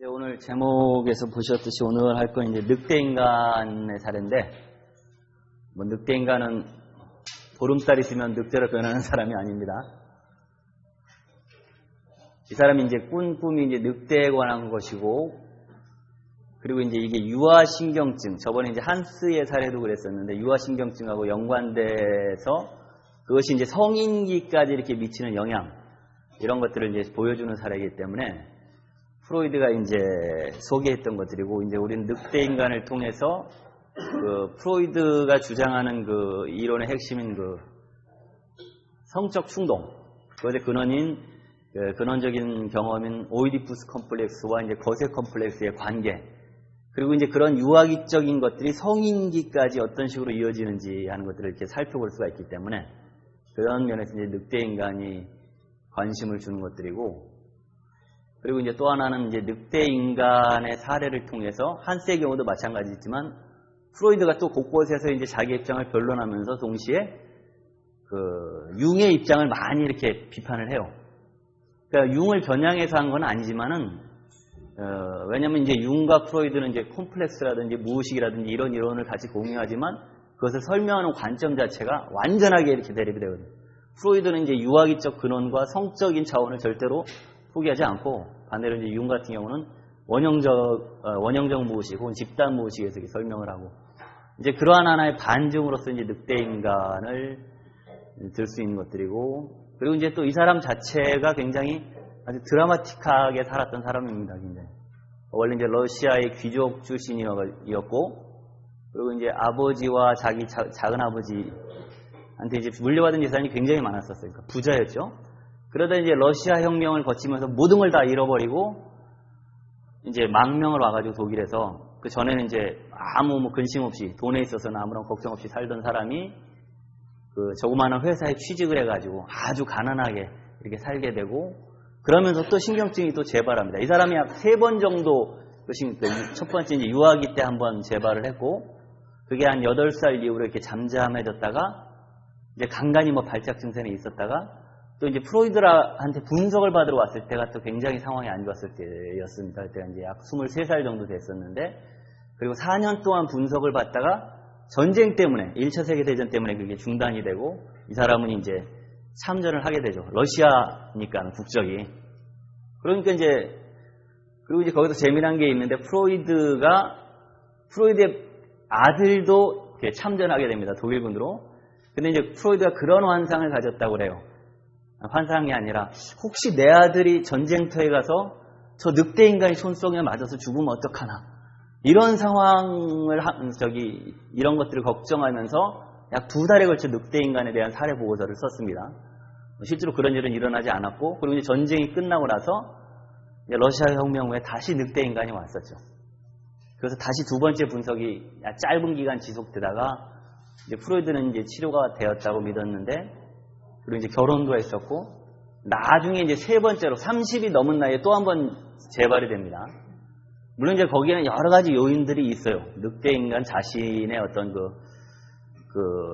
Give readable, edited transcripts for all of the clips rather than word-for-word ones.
네, 오늘 제목에서 보셨듯이 오늘 할 건 이제 늑대 인간의 사례인데, 늑대 인간은 보름달 있으면 늑대로 변하는 사람이 아닙니다. 이 사람이 이제 꾼 꿈이 이제 늑대에 관한 것이고, 그리고 이제 이게 유아신경증, 저번에 이제 한스의 사례도 그랬었는데, 유아신경증하고 연관돼서 그것이 이제 성인기까지 이렇게 미치는 영향, 이런 것들을 이제 보여주는 사례이기 때문에, 프로이드가 이제 소개했던 것들이고, 이제 우리는 늑대 인간을 통해서 프로이드가 주장하는 그 이론의 핵심인 성적 충동, 그것의 근원적인 경험인 오이디푸스 컴플렉스와 이제 거세 컴플렉스의 관계, 그리고 이제 그런 유아기적인 것들이 성인기까지 어떤 식으로 이어지는지 하는 것들을 이렇게 살펴볼 수가 있기 때문에, 그런 면에서 이제 늑대 인간이 관심을 주는 것들이고, 그리고 이제 또 하나는 이제 늑대 인간의 사례를 통해서 한스의 경우도 마찬가지지만 프로이드가 또 곳곳에서 이제 자기 입장을 변론하면서 동시에 융의 입장을 많이 이렇게 비판을 해요. 그러니까 융을 겨냥해서 한 건 아니지만은 왜냐면 이제 융과 프로이드는 이제 콤플렉스라든지 무의식이라든지 이런 이론을 같이 공유하지만 그것을 설명하는 관점 자체가 완전하게 이렇게 대립이 되거든요. 프로이드는 이제 유아기적 근원과 성적인 차원을 절대로 포기하지 않고, 반대로 이제 융 같은 경우는 원형적 무의식 혹은 집단 무의식에서 설명을 하고, 이제 그러한 하나의 반증으로서 이제 늑대 인간을 들 수 있는 것들이고, 그리고 이제 또 이 사람 자체가 굉장히 아주 드라마틱하게 살았던 사람입니다. 굉장히. 원래 이제 러시아의 귀족 출신이었고, 그리고 이제 아버지와 자기 작은 아버지한테 이제 물려받은 재산이 굉장히 많았었어요. 그러니까 부자였죠. 그러다 이제 러시아 혁명을 거치면서 모든 걸 다 잃어버리고 이제 망명을 와가지고 독일에서, 그 전에는 이제 아무 근심 없이 돈에 있어서는 아무런 걱정 없이 살던 사람이 조그마한 회사에 취직을 해가지고 아주 가난하게 이렇게 살게 되고, 그러면서 또 신경증이 또 재발합니다. 이 사람이 약 3번 정도, 첫 번째 이제 유아기 때 한번 재발을 했고, 그게 한 8살 이후로 이렇게 잠잠해졌다가 이제 간간히 발작 증세는 있었다가, 또 이제 프로이드한테 분석을 받으러 왔을 때가 또 굉장히 상황이 안 좋았을 때였습니다. 그때가 이제 약 23살 정도 됐었는데, 그리고 4년 동안 분석을 받다가 전쟁 때문에, 1차 세계대전 때문에 그게 중단이 되고, 이 사람은 이제 참전을 하게 되죠. 러시아니까, 국적이. 그러니까 이제, 그리고 이제 거기서 재미난 게 있는데, 프로이드의 아들도 참전하게 됩니다. 독일군으로. 근데 이제 프로이드가 그런 환상을 가졌다고 그래요. 환상이 아니라, 혹시 내 아들이 전쟁터에 가서 저 늑대 인간의 손속에 맞아서 죽으면 어떡하나, 이런 상황을 이런 것들을 걱정하면서 약 2달에 걸쳐 늑대 인간에 대한 사례 보고서를 썼습니다. 실제로 그런 일은 일어나지 않았고, 그리고 이제 전쟁이 끝나고 나서 이제 러시아 혁명 후에 다시 늑대 인간이 왔었죠. 그래서 다시 2번째 분석이 짧은 기간 지속되다가 이제 프로이드는 이제 치료가 되었다고 믿었는데, 그리고 이제 결혼도 했었고, 나중에 이제 3번째로 30이 넘은 나이에 또 한 번 재발이 됩니다. 물론 이제 거기에는 여러 가지 요인들이 있어요. 늑대 인간 자신의 어떤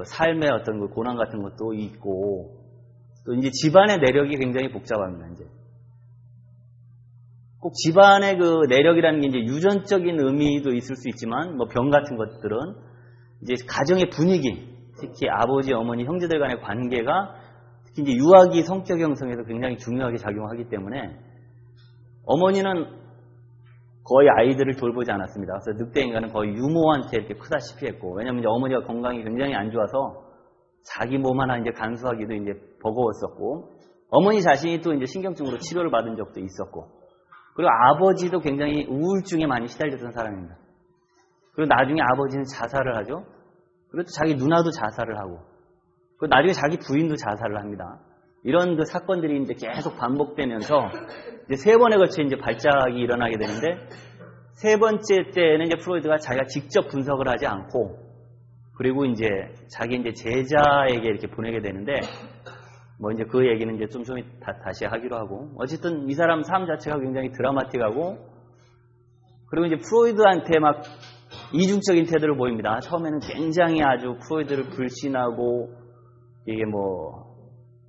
삶의 어떤 고난 같은 것도 있고, 또 이제 집안의 내력이 굉장히 복잡합니다. 이제 꼭 집안의 내력이라는 게 이제 유전적인 의미도 있을 수 있지만, 병 같은 것들은 이제 가정의 분위기, 특히 아버지, 어머니, 형제들 간의 관계가 특히 이제 유아기 성격 형성에서 굉장히 중요하게 작용하기 때문에, 어머니는 거의 아이들을 돌보지 않았습니다. 그래서 늑대 인간은 거의 유모한테 이렇게 크다시피 했고, 왜냐면 이제 어머니가 건강이 굉장히 안 좋아서 자기 몸 하나 이제 간수하기도 이제 버거웠었고, 어머니 자신이 또 이제 신경증으로 치료를 받은 적도 있었고, 그리고 아버지도 굉장히 우울증에 많이 시달렸던 사람입니다. 그리고 나중에 아버지는 자살을 하죠. 그리고 또 자기 누나도 자살을 하고, 그리고 나중에 자기 부인도 자살을 합니다. 이런 사건들이 이제 계속 반복되면서 이제 3번에 걸쳐 이제 발작이 일어나게 되는데, 3번째 때는 이제 프로이드가 자기가 직접 분석을 하지 않고, 그리고 이제 자기 이제 제자에게 이렇게 보내게 되는데, 이제 그 얘기는 이제 좀 다시 하기로 하고, 어쨌든 이 사람 삶 자체가 굉장히 드라마틱하고, 그리고 이제 프로이드한테 막 이중적인 태도를 보입니다. 처음에는 굉장히 아주 프로이드를 불신하고, 이게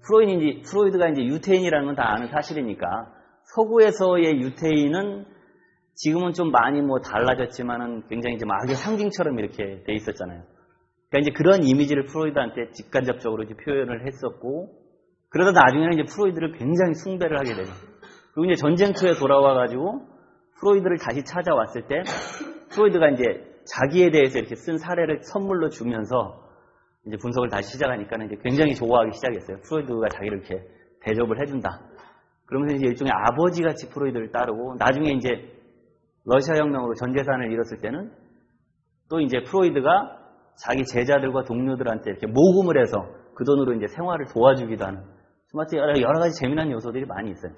프로이드가 이제 유태인이라는 건 다 아는 사실이니까, 서구에서의 유태인은 지금은 좀 많이 뭐 달라졌지만은 굉장히 이제 악의 상징처럼 이렇게 돼 있었잖아요. 그러니까 이제 그런 이미지를 프로이드한테 직간접적으로 이제 표현을 했었고, 그러다 나중에는 이제 프로이드를 굉장히 숭배를 하게 되죠. 그리고 이제 전쟁터에 돌아와가지고 프로이드를 다시 찾아왔을 때, 프로이드가 이제 자기에 대해서 이렇게 쓴 사례를 선물로 주면서 이제 분석을 다시 시작하니까는 이제 굉장히 좋아하기 시작했어요. 프로이드가 자기를 이렇게 대접을 해준다. 그러면서 이제 일종의 아버지같이 프로이드를 따르고, 나중에 이제 러시아 혁명으로 전 재산을 잃었을 때는 또 이제 프로이드가 자기 제자들과 동료들한테 이렇게 모금을 해서 그 돈으로 이제 생활을 도와주기도 하는, 여러 가지 재미난 요소들이 많이 있어요.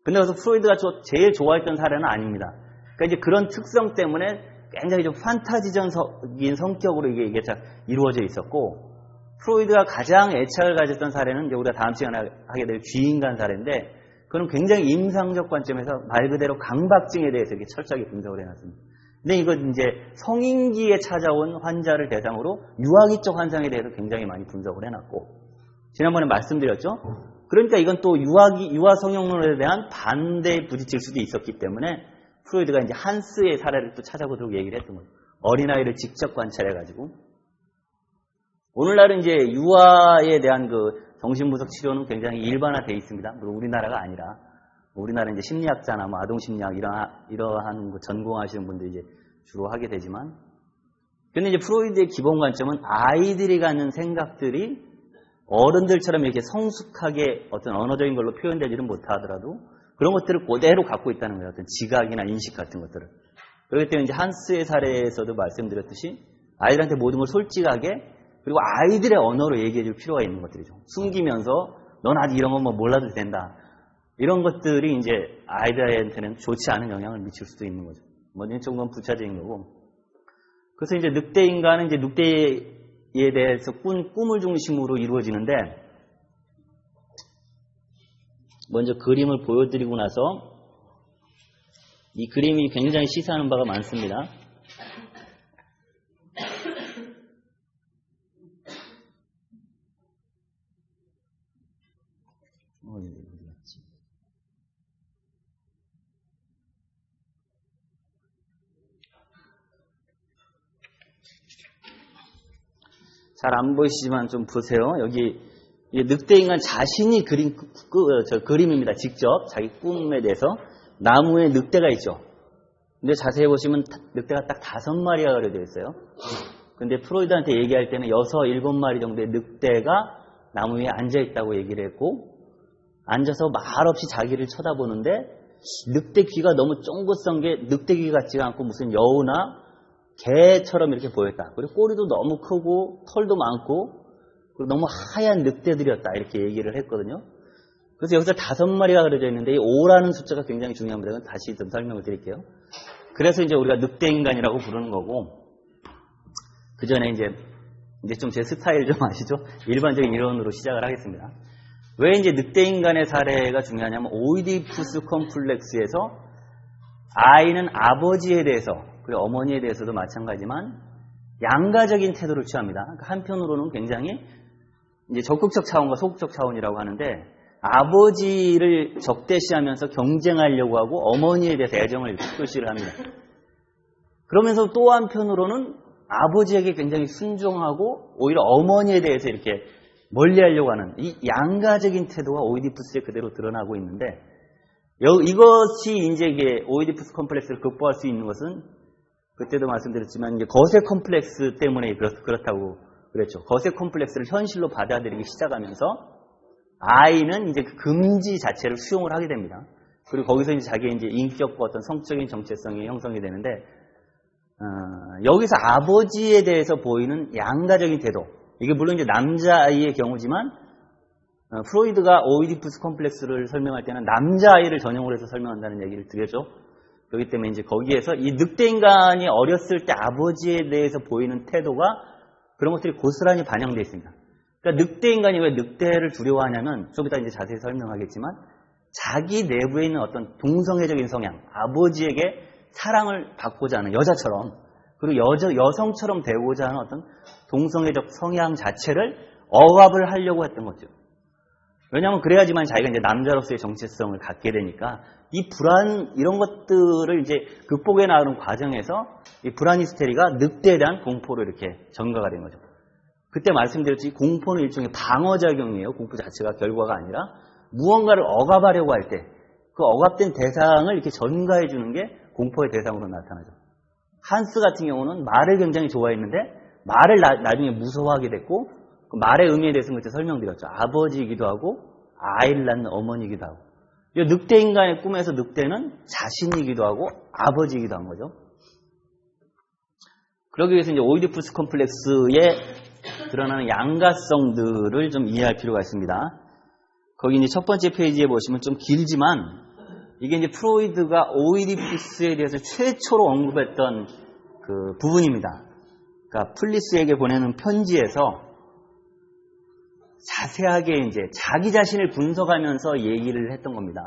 근데 그래서 프로이드가 제일 좋아했던 사례는 아닙니다. 그러니까 이제 그런 특성 때문에 굉장히 좀 판타지적인 성격으로 이게 이루어져 있었고, 프로이드가 가장 애착을 가졌던 사례는 이제 우리가 다음 시간에 하게 될 쥐인간 사례인데, 그건 굉장히 임상적 관점에서 말 그대로 강박증에 대해서 이렇게 철저하게 분석을 해놨습니다. 근데 이건 이제 성인기에 찾아온 환자를 대상으로 유아기적 환상에 대해서 굉장히 많이 분석을 해놨고, 지난번에 말씀드렸죠. 그러니까 이건 또 유아 성형론에 대한 반대에 부딪힐 수도 있었기 때문에 프로이드가 이제 한스의 사례를 또 찾아보도록 얘기를 했던 거예요. 어린아이를 직접 관찰해가지고. 오늘날은 이제 유아에 대한 그 정신분석 치료는 굉장히 일반화되어 있습니다. 물론 우리나라가 아니라, 우리나라는 이제 심리학자나 뭐 아동심리학 이러한 거 전공하시는 분들이 이제 주로 하게 되지만, 근데 이제 프로이드의 기본 관점은 아이들이 갖는 생각들이 어른들처럼 이렇게 성숙하게 어떤 언어적인 걸로 표현되지는 못하더라도 그런 것들을 그대로 갖고 있다는 거예요. 어떤 지각이나 인식 같은 것들을. 그렇기 때문에 이제 한스의 사례에서도 말씀드렸듯이 아이들한테 모든 걸 솔직하게, 그리고 아이들의 언어로 얘기해 줄 필요가 있는 것들이죠. 숨기면서 넌 아직 이런 건 뭐 몰라도 된다. 이런 것들이 이제 아이들한테는 좋지 않은 영향을 미칠 수도 있는 거죠. 뭐 이쪽 건 부차적인 거고. 그래서 이제 늑대 인간은 이제 늑대에 대해서 꿈을 중심으로 이루어지는데, 먼저 그림을 보여드리고 나서 이 그림이 굉장히 시사하는 바가 많습니다. 잘 안 보이시지만 좀 보세요. 여기 늑대인간 자신이 그린 그림입니다. 직접 자기 꿈에 대해서. 나무에 늑대가 있죠. 근데 자세히 보시면 늑대가 딱 5마리가 그려져 있어요. 근데 프로이드한테 얘기할 때는 6, 7마리 정도의 늑대가 나무 위에 앉아있다고 얘기를 했고, 앉아서 말없이 자기를 쳐다보는데 늑대 귀가 너무 쫑긋한 게 늑대 귀 같지가 않고 무슨 여우나 개처럼 이렇게 보였다. 그리고 꼬리도 너무 크고 털도 많고 그리고 너무 하얀 늑대들이었다. 이렇게 얘기를 했거든요. 그래서 여기서 5마리가 그려져 있는데 이 5라는 숫자가 굉장히 중요합니다. 이건 다시 좀 설명을 드릴게요. 그래서 이제 우리가 늑대인간이라고 부르는 거고, 그 전에 이제 좀 제 스타일 좀 아시죠? 일반적인 이론으로 시작을 하겠습니다. 왜 이제 늑대인간의 사례가 중요하냐면, 오이디푸스 컴플렉스에서 아이는 아버지에 대해서, 그리고 어머니에 대해서도 마찬가지지만 양가적인 태도를 취합니다. 한편으로는 굉장히 이제 적극적 차원과 소극적 차원이라고 하는데, 아버지를 적대시하면서 경쟁하려고 하고 어머니에 대해서 애정을 표시를 합니다. 그러면서 또 한편으로는 아버지에게 굉장히 순종하고 오히려 어머니에 대해서 이렇게 멀리하려고 하는 이 양가적인 태도가 오이디푸스에 그대로 드러나고 있는데, 이것이 이제 이게 오이디푸스 컴플렉스를 극복할 수 있는 것은 그때도 말씀드렸지만 이제 거세 컴플렉스 때문에 그렇다고 그랬죠. 거세 컴플렉스를 현실로 받아들이기 시작하면서 아이는 이제 그 금지 자체를 수용을 하게 됩니다. 그리고 거기서 이제 자기의 이제 인격과 어떤 성적인 정체성이 형성이 되는데, 여기서 아버지에 대해서 보이는 양가적인 태도, 이게 물론 이제 남자아이의 경우지만, 프로이드가 오이디푸스 컴플렉스를 설명할 때는 남자아이를 전용으로 해서 설명한다는 얘기를 드렸죠. 그렇기 때문에 이제 거기에서 이 늑대인간이 어렸을 때 아버지에 대해서 보이는 태도가 그런 것들이 고스란히 반영되어 있습니다. 그러니까 늑대인간이 왜 늑대를 두려워하냐면, 좀 이따 이제 자세히 설명하겠지만, 자기 내부에 있는 어떤 동성애적인 성향, 아버지에게 사랑을 받고자 하는 여자처럼, 그리고 여성처럼 되고자 하는 어떤 동성애적 성향 자체를 억압을 하려고 했던 거죠. 왜냐하면 그래야지만 자기가 이제 남자로서의 정체성을 갖게 되니까 이 불안, 이런 것들을 이제 극복해 나가는 과정에서 이 불안 히스테리가 늑대에 대한 공포로 이렇게 전가가 된 거죠. 그때 말씀드렸듯이 공포는 일종의 방어작용이에요. 공포 자체가 결과가 아니라 무언가를 억압하려고 할 때 그 억압된 대상을 이렇게 전가해 주는 게 공포의 대상으로 나타나죠. 한스 같은 경우는 말을 굉장히 좋아했는데 말을 나중에 무서워하게 됐고 그 말의 의미에 대해서는 그때 설명드렸죠. 아버지이기도 하고 아이를 낳는 어머니이기도 하고 이 늑대 인간의 꿈에서 늑대는 자신이기도 하고 아버지이기도 한 거죠. 그러기 위해서 이제 오이디푸스 컴플렉스에 드러나는 양가성들을 좀 이해할 필요가 있습니다. 거기 이제 첫 번째 페이지에 보시면 좀 길지만 이게 이제 프로이드가 오이디푸스에 대해서 최초로 언급했던 그 부분입니다. 그러니까 플리스에게 보내는 편지에서 자세하게 이제 자기 자신을 분석하면서 얘기를 했던 겁니다.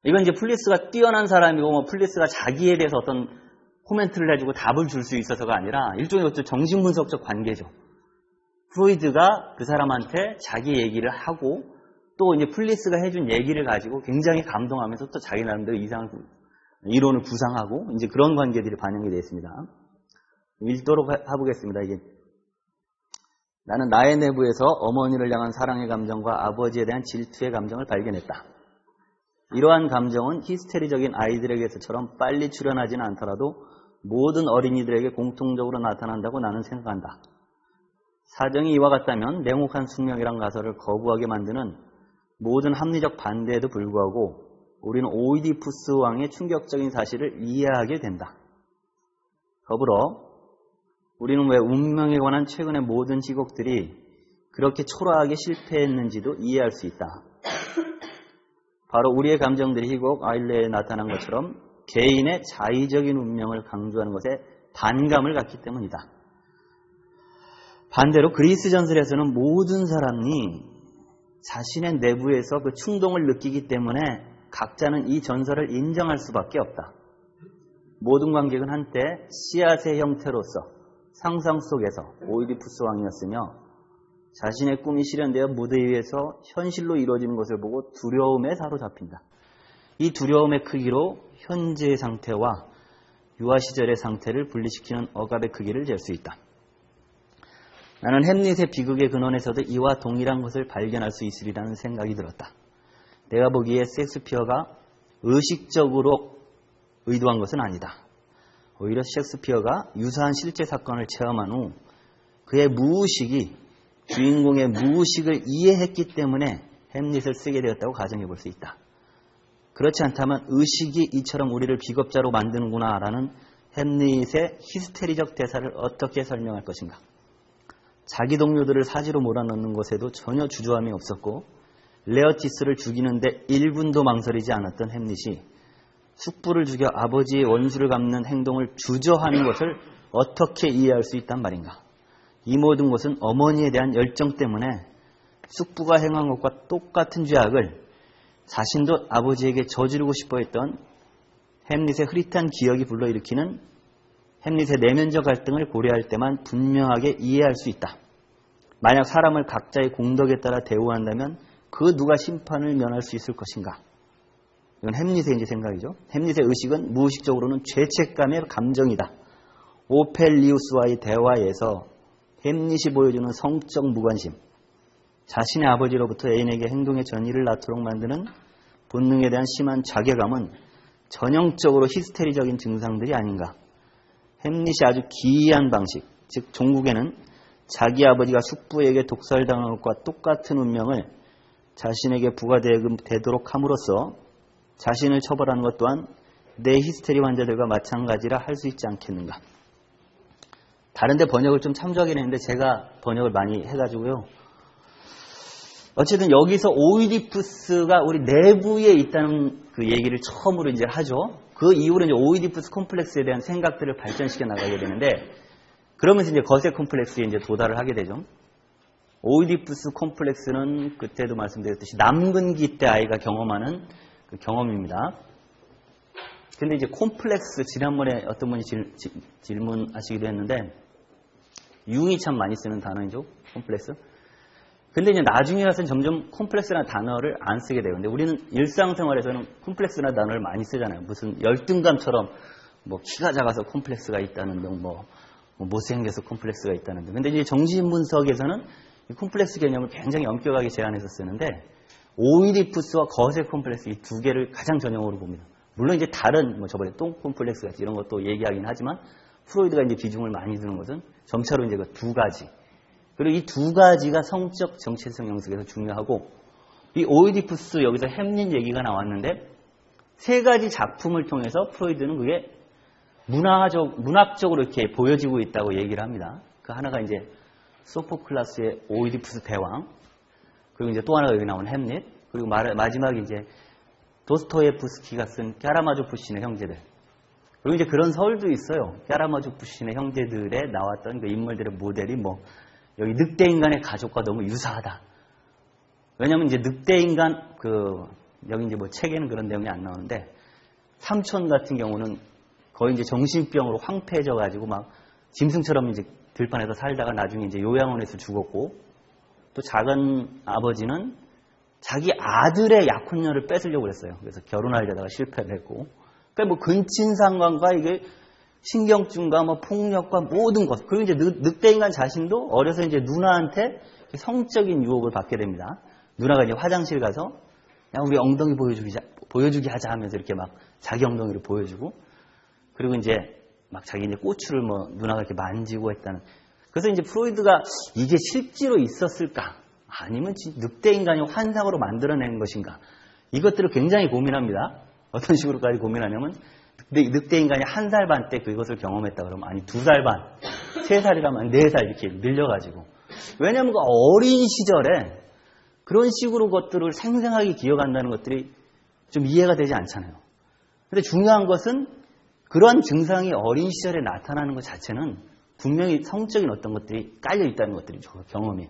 이건 이제 플리스가 뛰어난 사람이고 뭐 플리스가 자기에 대해서 어떤 코멘트를 해주고 답을 줄 수 있어서가 아니라 일종의 어떤 정신분석적 관계죠. 프로이드가 그 사람한테 자기 얘기를 하고 또 이제 플리스가 해준 얘기를 가지고 굉장히 감동하면서 또 자기 나름대로 이상한 이론을 구상하고 이제 그런 관계들이 반영이 되어 있습니다. 읽도록 해보겠습니다. 이게 나는 나의 내부에서 어머니를 향한 사랑의 감정과 아버지에 대한 질투의 감정을 발견했다. 이러한 감정은 히스테리적인 아이들에게서처럼 빨리 출현하지는 않더라도 모든 어린이들에게 공통적으로 나타난다고 나는 생각한다. 사정이 이와 같다면 냉혹한 숙명이란 가설을 거부하게 만드는 모든 합리적 반대에도 불구하고 우리는 오이디푸스 왕의 충격적인 사실을 이해하게 된다. 더불어 우리는 왜 운명에 관한 최근의 모든 희곡들이 그렇게 초라하게 실패했는지도 이해할 수 있다. 바로 우리의 감정들이 희곡 아일레에 나타난 것처럼 개인의 자의적인 운명을 강조하는 것에 반감을 갖기 때문이다. 반대로 그리스 전설에서는 모든 사람이 자신의 내부에서 그 충동을 느끼기 때문에 각자는 이 전설을 인정할 수밖에 없다. 모든 관객은 한때 씨앗의 형태로서 상상 속에서 오이디푸스 왕이었으며 자신의 꿈이 실현되어 무대 위에서 현실로 이루어지는 것을 보고 두려움에 사로잡힌다. 이 두려움의 크기로 현재의 상태와 유아 시절의 상태를 분리시키는 억압의 크기를 잴 수 있다. 나는 햄릿의 비극의 근원에서도 이와 동일한 것을 발견할 수 있으리라는 생각이 들었다. 내가 보기에 셰익스피어가 의식적으로 의도한 것은 아니다. 오히려 셰익스피어가 유사한 실제 사건을 체험한 후 그의 무의식이 주인공의 무의식을 이해했기 때문에 햄릿을 쓰게 되었다고 가정해 볼 수 있다. 그렇지 않다면 의식이 이처럼 우리를 비겁자로 만드는구나 라는 햄릿의 히스테리적 대사를 어떻게 설명할 것인가. 자기 동료들을 사지로 몰아넣는 것에도 전혀 주저함이 없었고 레어티스를 죽이는데 1분도 망설이지 않았던 햄릿이 숙부를 죽여 아버지의 원수를 갚는 행동을 주저하는 것을 어떻게 이해할 수 있단 말인가. 이 모든 것은 어머니에 대한 열정 때문에 숙부가 행한 것과 똑같은 죄악을 자신도 아버지에게 저지르고 싶어 했던 햄릿의 흐릿한 기억이 불러일으키는 햄릿의 내면적 갈등을 고려할 때만 분명하게 이해할 수 있다. 만약 사람을 각자의 공덕에 따라 대우한다면 그 누가 심판을 면할 수 있을 것인가? 이건 햄릿의 이제 생각이죠. 햄릿의 의식은 무의식적으로는 죄책감의 감정이다. 오펠리우스와의 대화에서 햄릿이 보여주는 성적 무관심, 자신의 아버지로부터 애인에게 행동의 전이를 낳도록 만드는 본능에 대한 심한 자괴감은 전형적으로 히스테리적인 증상들이 아닌가. 햄릿이 아주 기이한 방식, 즉 종국에는 자기 아버지가 숙부에게 독살당한 것과 똑같은 운명을 자신에게 부과되도록 함으로써 자신을 처벌하는 것 또한 내 히스테리 환자들과 마찬가지라 할 수 있지 않겠는가. 다른 데 번역을 좀 참조하긴 했는데 제가 번역을 많이 해가지고요. 어쨌든 여기서 오이디푸스가 우리 내부에 있다는 그 얘기를 처음으로 이제 하죠. 그 이후로 이제 오이디푸스 콤플렉스에 대한 생각들을 발전시켜 나가게 되는데, 그러면서 이제 거세 콤플렉스에 이제 도달을 하게 되죠. 오이디푸스 콤플렉스는 그때도 말씀드렸듯이 남근기 때 아이가 경험하는 그 경험입니다. 근데 이제 콤플렉스, 지난번에 어떤 분이 질문하시기도 했는데, 융이 참 많이 쓰는 단어이죠. 콤플렉스. 근데 이제 나중에 가서는 점점 콤플렉스라는 단어를 안 쓰게 돼요. 근데 우리는 일상생활에서는 콤플렉스라는 단어를 많이 쓰잖아요. 무슨 열등감처럼 뭐 키가 작아서 콤플렉스가 있다는 등, 뭐 못생겨서 콤플렉스가 있다는 등. 근데 이제 정신분석에서는 이 콤플렉스 개념을 굉장히 엄격하게 제한해서 쓰는데 오이디푸스와 거세 콤플렉스 이 두 개를 가장 전형으로 봅니다. 물론 이제 다른 뭐 저번에 똥 콤플렉스 같이 이런 것도 얘기하긴 하지만 프로이드가 이제 비중을 많이 두는 것은 점차로 이제 그 두 가지. 그리고 이 두 가지가 성적 정체성 형성에서 중요하고 이 오이디푸스 여기서 햄릿 얘기가 나왔는데 세 가지 작품을 통해서 프로이드는 그게 문학적으로 이렇게 보여지고 있다고 얘기를 합니다. 그 하나가 이제 소포클라스의 오이디푸스 대왕, 그리고 이제 또 하나가 여기 나온 햄릿, 그리고 마지막에 이제 도스토예프스키가 쓴 까라마조 푸신의 형제들. 그리고 이제 그런 설도 있어요. 까라마조 푸신의 형제들에 나왔던 그 인물들의 모델이 뭐 여기 늑대 인간의 가족과 너무 유사하다. 왜냐면 이제 늑대 인간 여기 이제 뭐 책에는 그런 내용이 안 나오는데 삼촌 같은 경우는 거의 이제 정신병으로 황폐해져 가지고 막 짐승처럼 이제 들판에서 살다가 나중에 이제 요양원에서 죽었고, 또 작은 아버지는 자기 아들의 약혼녀를 뺏으려고 했어요. 그래서 결혼하려다가 실패를 했고, 그러니까 뭐 근친상간과 이게 신경증과 뭐 폭력과 모든 것, 그리고 이제 늑대 인간 자신도 어려서 이제 누나한테 성적인 유혹을 받게 됩니다. 누나가 이제 화장실 가서 야 우리 엉덩이 보여주기 하자 하면서 이렇게 막 자기 엉덩이를 보여주고, 그리고 이제 막 자기 이제 꼬추를 뭐 누나가 이렇게 만지고 했다는. 그래서 이제 프로이드가 이게 실제로 있었을까? 아니면 늑대 인간이 환상으로 만들어낸 것인가? 이것들을 굉장히 고민합니다. 어떤 식으로까지 고민하냐면 늑대 인간이 1살 반 때 그것을 경험했다 그러면 아니 2살 반, 3살이라면 4살 이렇게 늘려가지고. 왜냐하면 그 어린 시절에 그런 식으로 것들을 생생하게 기억한다는 것들이 좀 이해가 되지 않잖아요. 근데 중요한 것은 그런 증상이 어린 시절에 나타나는 것 자체는 분명히 성적인 어떤 것들이 깔려 있다는 것들이죠. 경험이.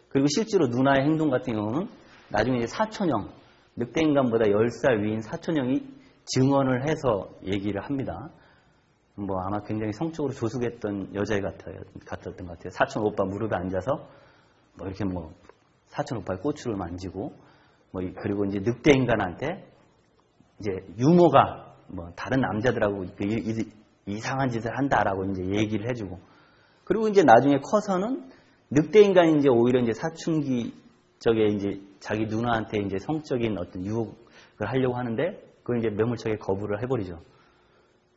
그리고 실제로 누나의 행동 같은 경우는 나중에 이제 사촌형, 늑대 인간보다 10살 위인 사촌형이 증언을 해서 얘기를 합니다. 뭐 아마 굉장히 성적으로 조숙했던 여자애 같았던 것 같아요. 사촌 오빠 무릎에 앉아서 뭐 이렇게 뭐 사촌 오빠의 꼬추를 만지고, 뭐 그리고 이제 늑대 인간한테 이제 유모가 뭐 다른 남자들하고 이상한 짓을 한다라고 이제 얘기를 해주고, 그리고 이제 나중에 커서는 늑대 인간이 이제 오히려 이제 사춘기 쪽에 이제 자기 누나한테 이제 성적인 어떤 유혹을 하려고 하는데 그걸 이제 매몰차게 거부를 해버리죠.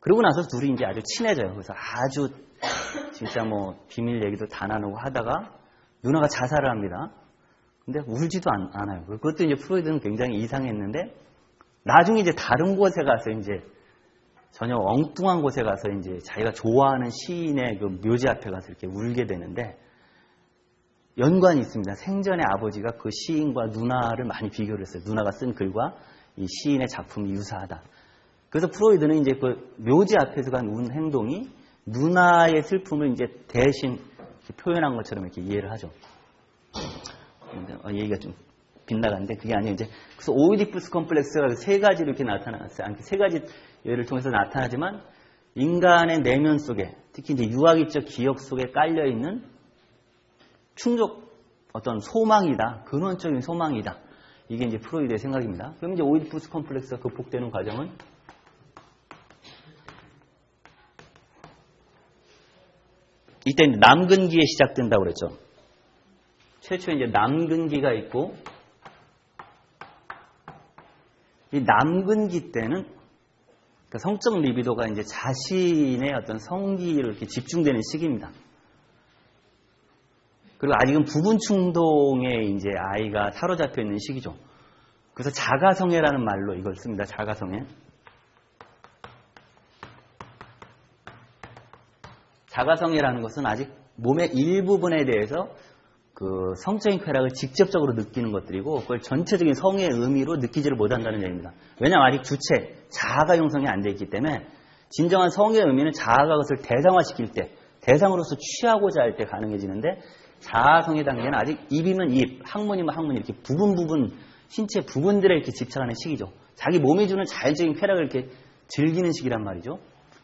그러고 나서 둘이 이제 아주 친해져요. 그래서 아주 진짜 뭐 비밀 얘기도 다 나누고 하다가 누나가 자살을 합니다. 근데 울지도 않아요. 그것도 이제 프로이드는 굉장히 이상했는데 나중에 이제 다른 곳에 가서 이제 전혀 엉뚱한 곳에 가서 이제 자기가 좋아하는 시인의 그 묘지 앞에 가서 이렇게 울게 되는데 연관이 있습니다. 생전에 아버지가 그 시인과 누나를 많이 비교를 했어요. 누나가 쓴 글과 이 시인의 작품이 유사하다. 그래서 프로이드는 이제 그 묘지 앞에서 간 운 행동이 누나의 슬픔을 이제 대신 표현한 것처럼 이렇게 이해를 하죠. 얘기가 좀 빗나갔는데 그게 아니에요. 이제 그래서 오이디푸스 컴플렉스가 세 가지로 이렇게 나타났어요. 세 가지 예를 통해서 나타나지만 인간의 내면 속에, 특히 이제 유아기적 기억 속에 깔려 있는 충족 어떤 소망이다, 근원적인 소망이다. 이게 이제 프로이드의 생각입니다. 그럼 이제 오이디푸스 컴플렉스가 극복되는 과정은 이때 남근기에 시작된다고 그랬죠. 최초에 이제 남근기가 있고, 이 남근기 때는 그러니까 성적 리비도가 이제 자신의 어떤 성기를 이렇게 집중되는 시기입니다. 그리고 아직은 부분 충동에 이제 아이가 사로잡혀 있는 시기죠. 그래서 자가성애라는 말로 이걸 씁니다. 자가성애. 자가성애라는 것은 아직 몸의 일부분에 대해서 그 성적인 쾌락을 직접적으로 느끼는 것들이고 그걸 전체적인 성의 의미로 느끼지를 못한다는 얘기입니다. 왜냐하면 아직 주체, 자아가 형성이 안 되어 있기 때문에 진정한 성의 의미는 자아가 그것을 대상화시킬 때, 대상으로서 취하고자 할 때 가능해지는데 자아성의 단계는 아직 입이면 입, 학문이면 학문 이렇게 부분 신체 부분들에 이렇게 집착하는 시기죠. 자기 몸이 주는 자연적인 쾌락을 이렇게 즐기는 시기란 말이죠.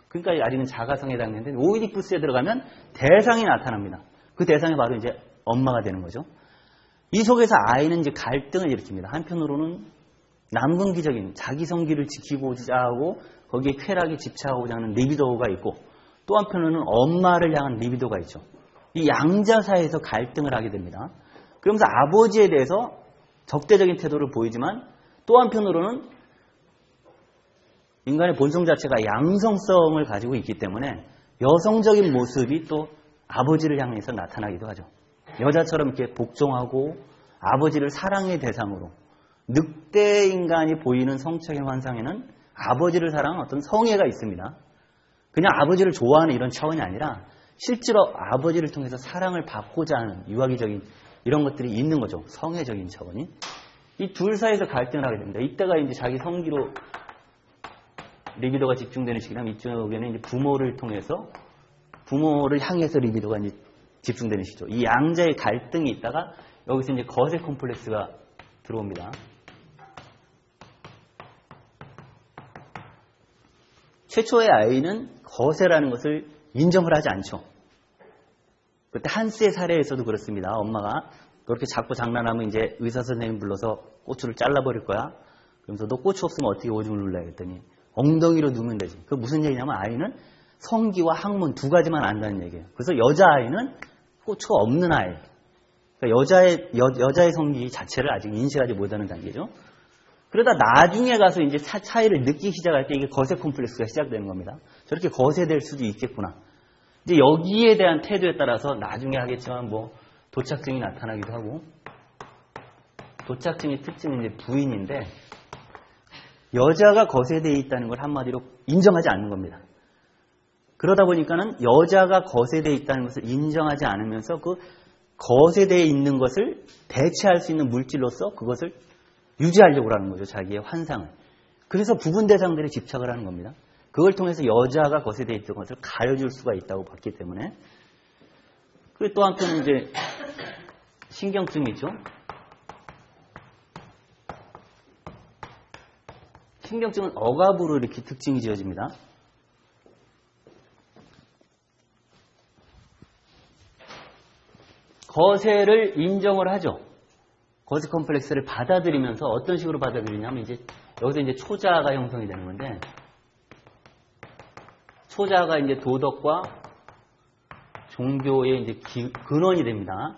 그러니까 아직은 자가성의 단계인데 오이디푸스에 들어가면 대상이 나타납니다. 그 대상이 바로 이제 엄마가 되는 거죠. 이 속에서 아이는 이제 갈등을 일으킵니다. 한편으로는 남근기적인 자기 성기를 지키고자 하고 거기에 쾌락에 집착하고자 하는 리비도가 있고 또 한편으로는 엄마를 향한 리비도가 있죠. 이 양자 사이에서 갈등을 하게 됩니다. 그러면서 아버지에 대해서 적대적인 태도를 보이지만 또 한편으로는 인간의 본성 자체가 양성성을 가지고 있기 때문에 여성적인 모습이 또 아버지를 향해서 나타나기도 하죠. 여자처럼 이렇게 복종하고 아버지를 사랑의 대상으로 늑대 인간이 보이는 성적인 환상에는 아버지를 사랑하는 어떤 성애가 있습니다. 그냥 아버지를 좋아하는 이런 차원이 아니라 실제로 아버지를 통해서 사랑을 받고자 하는 유아기적인 이런 것들이 있는 거죠. 성애적인 차원이. 이 둘 사이에서 갈등을 하게 됩니다. 이때가 이제 자기 성기로 리비도가 집중되는 시기라면 이쪽에는 이제 부모를 통해서 부모를 향해서 리비도가 이제 집중되는 시기죠. 이 양자의 갈등이 있다가 여기서 이제 거세 콤플렉스가 들어옵니다. 최초의 아이는 거세라는 것을 인정을 하지 않죠. 그때 한스의 사례에서도 그렇습니다. 엄마가 그렇게 자꾸 장난하면 이제 의사 선생님 불러서 고추를 잘라버릴 거야. 그러면서 너 고추 없으면 어떻게 오줌을 눌러야 했더니 엉덩이로 누면 되지. 그 무슨 얘기냐면 아이는 성기와 학문 두 가지만 안다는 얘기예요. 그래서 여자아이는 고추가 없는 아이. 그러니까 여자의 성기 자체를 아직 인식하지 못하는 단계죠. 그러다 나중에 가서 이제 차이를 느끼기 시작할 때 이게 거세 콤플렉스가 시작되는 겁니다. 저렇게 거세될 수도 있겠구나. 이제 여기에 대한 태도에 따라서 나중에 하겠지만 뭐 도착증이 나타나기도 하고 도착증의 특징은 이제 부인인데 여자가 거세되어 있다는 걸 한마디로 인정하지 않는 겁니다. 그러다 보니까는 여자가 거세되어 있다는 것을 인정하지 않으면서 그 거세되어 있는 것을 대체할 수 있는 물질로서 그것을 유지하려고 하는 거죠. 자기의 환상을. 그래서 부분 대상들에 집착을 하는 겁니다. 그걸 통해서 여자가 거세되어 있던 것을 가려줄 수가 있다고 봤기 때문에. 그리고 또 한편은 이제 신경증이 있죠. 신경증은 억압으로 이렇게 특징이 지어집니다. 거세를 인정을 하죠. 거세 컴플렉스를 받아들이면서 어떤 식으로 받아들이냐면 이제 여기서 이제 초자가 형성이 되는 건데 초자가 이제 도덕과 종교의 이제 근원이 됩니다.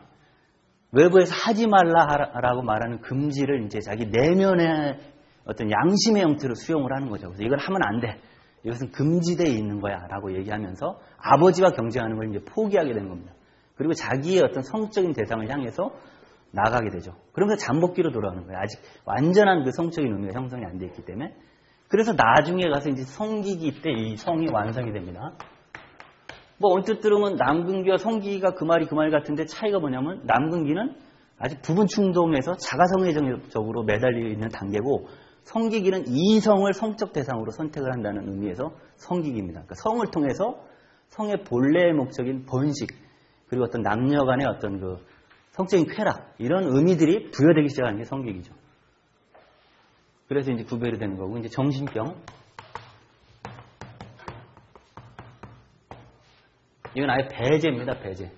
외부에서 하지 말라라고 말하는 금지를 이제 자기 내면의 어떤 양심의 형태로 수용을 하는 거죠. 그래서 이걸 하면 안 돼. 이것은 금지되어 있는 거야. 라고 얘기하면서 아버지와 경쟁하는 걸 이제 포기하게 되는 겁니다. 그리고 자기의 어떤 성적인 대상을 향해서 나가게 되죠. 그러면서 잠복기로 돌아오는 거예요. 아직 완전한 그 성적인 의미가 형성이 안 돼 있기 때문에. 그래서 나중에 가서 이제 성기기 때 이 성이 완성이 됩니다. 뭐 언뜻 들으면 남근기와 성기기가 그 말이 그 말 같은데 차이가 뭐냐면 남근기는 아직 부분 충동에서 자가성애적으로 매달려 있는 단계고 성기기는 이성을 성적 대상으로 선택을 한다는 의미에서 성기기입니다. 그러니까 성을 통해서 성의 본래의 목적인 번식 그리고 어떤 남녀 간의 어떤 그 성적인 쾌락 이런 의미들이 부여되기 시작하는 게 성기기죠. 그래서 이제 구별이 되는 거고 이제 정신병 이건 아예 배제입니다. 배제.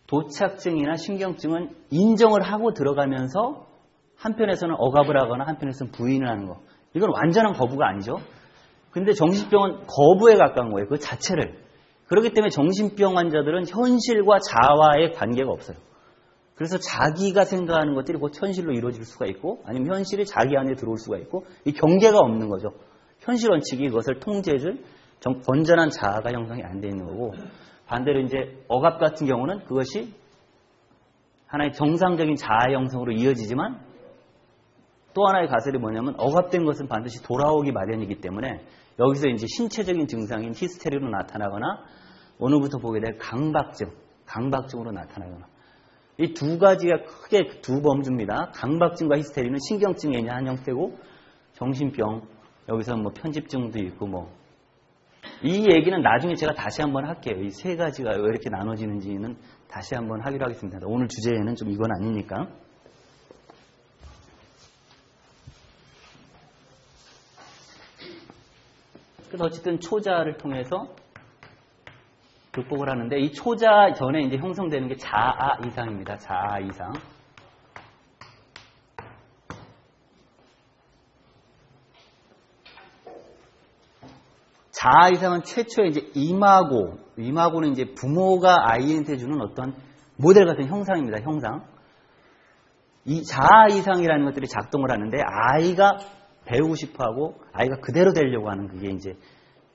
도착증이나 신경증은 인정을 하고 들어가면서 한편에서는 억압을 하거나 한편에서는 부인을 하는 거. 이건 완전한 거부가 아니죠. 근데 정신병은 거부에 가까운 거예요. 그 자체를. 그렇기 때문에 정신병 환자들은 현실과 자아와의 관계가 없어요. 그래서 자기가 생각하는 것들이 곧 현실로 이루어질 수가 있고 아니면 현실이 자기 안에 들어올 수가 있고 이 경계가 없는 거죠. 현실 원칙이 그것을 통제해줄 건전한 자아가 형성이 안 돼 있는 거고 반대로 이제 억압 같은 경우는 그것이 하나의 정상적인 자아 형성으로 이어지지만 또 하나의 가설이 뭐냐면 억압된 것은 반드시 돌아오기 마련이기 때문에 여기서 이제 신체적인 증상인 히스테리로 나타나거나 오늘부터 보게 될 강박증으로 나타나거나 이 두 가지가 크게 두 범주입니다. 강박증과 히스테리는 신경증의 한 형태고 정신병 여기서 뭐 편집증도 있고 뭐 이 얘기는 나중에 제가 다시 한번 할게요. 이 세 가지가 왜 이렇게 나눠지는지는 다시 한번 하기로 하겠습니다. 오늘 주제에는 좀 이건 아니니까. 그래서 어쨌든 초자를 통해서 극복을 하는데 이 초자 전에 이제 형성되는 게 자아 이상입니다. 자아 이상. 자아 이상은 최초에 이제 이마고는 이제 부모가 아이한테 주는 어떤 모델 같은 형상입니다. 형상. 이 자아 이상이라는 것들이 작동을 하는데 아이가 배우고 싶어하고 아이가 그대로 되려고 하는 그게 이제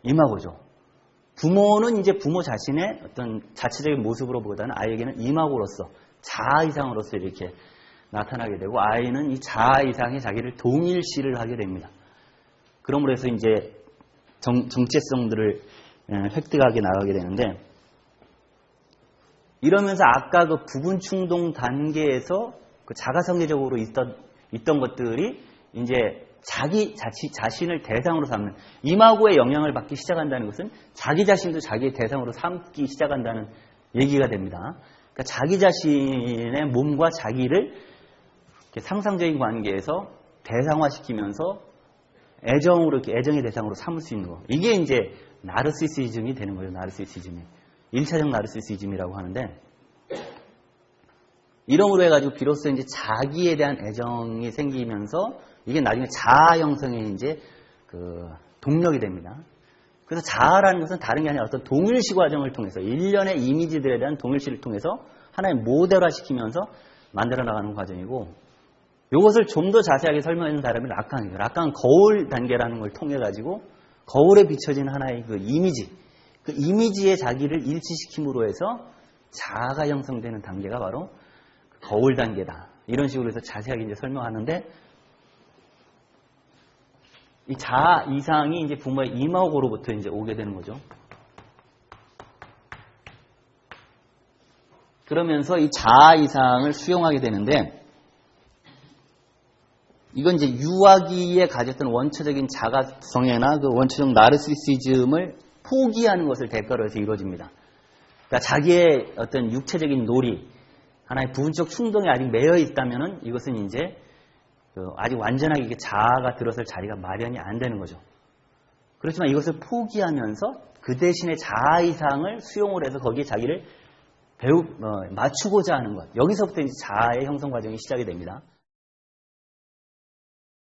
이마고죠. 부모는 이제 부모 자신의 어떤 자체적인 모습으로 보다는 아이에게는 이마고로서 자아 이상으로서 이렇게 나타나게 되고 아이는 이 자아 이상에 자기를 동일시를 하게 됩니다. 그러므로 해서 이제 정체성들을 획득하게 나가게 되는데 이러면서 아까 그 부분 충동 단계에서 그 자가성애적으로 있던 것들이 이제 자기 자신을 대상으로 삼는 이마고의 영향을 받기 시작한다는 것은 자기 자신도 자기의 대상으로 삼기 시작한다는 얘기가 됩니다. 그러니까 자기 자신의 몸과 자기를 이렇게 상상적인 관계에서 대상화시키면서 애정의 대상으로 삼을 수 있는 거. 이게 이제 나르시시즘이 되는 거예요. 나르시시즘이. 1차적 나르시시즘이라고 하는데 이름으로 해가지고 비로소 이제 자기에 대한 애정이 생기면서 이게 나중에 자아 형성의 이제 그 동력이 됩니다. 그래서 자아라는 것은 다른 게 아니라 어떤 동일시 과정을 통해서 일련의 이미지들에 대한 동일시를 통해서 하나의 모델화 시키면서 만들어 나가는 과정이고 이것을 좀 더 자세하게 설명해 준 사람이 락강이에요. 락강은 거울 단계라는 걸 통해 가지고 거울에 비춰지는 하나의 그 이미지, 그 이미지의 자기를 일치시킴으로 해서 자아가 형성되는 단계가 바로 거울 단계다. 이런 식으로 해서 자세하게 이제 설명하는데 이 자아 이상이 이제 부모의 이마고로부터 이제 오게 되는 거죠. 그러면서 이 자아 이상을 수용하게 되는데 이건 이제 유아기에 가졌던 원초적인 자가성애나 그 원초적 나르시시즘을 포기하는 것을 대가로 해서 이루어집니다. 그러니까 자기의 어떤 육체적인 놀이, 하나의 부분적 충동이 아직 매여 있다면은 이것은 이제 아직 완전하게 이게 자아가 들어설 자리가 마련이 안 되는 거죠. 그렇지만 이것을 포기하면서 그 대신에 자아 이상을 수용을 해서 거기에 자기를 맞추고자 하는 것. 여기서부터 이제 자아의 형성 과정이 시작이 됩니다.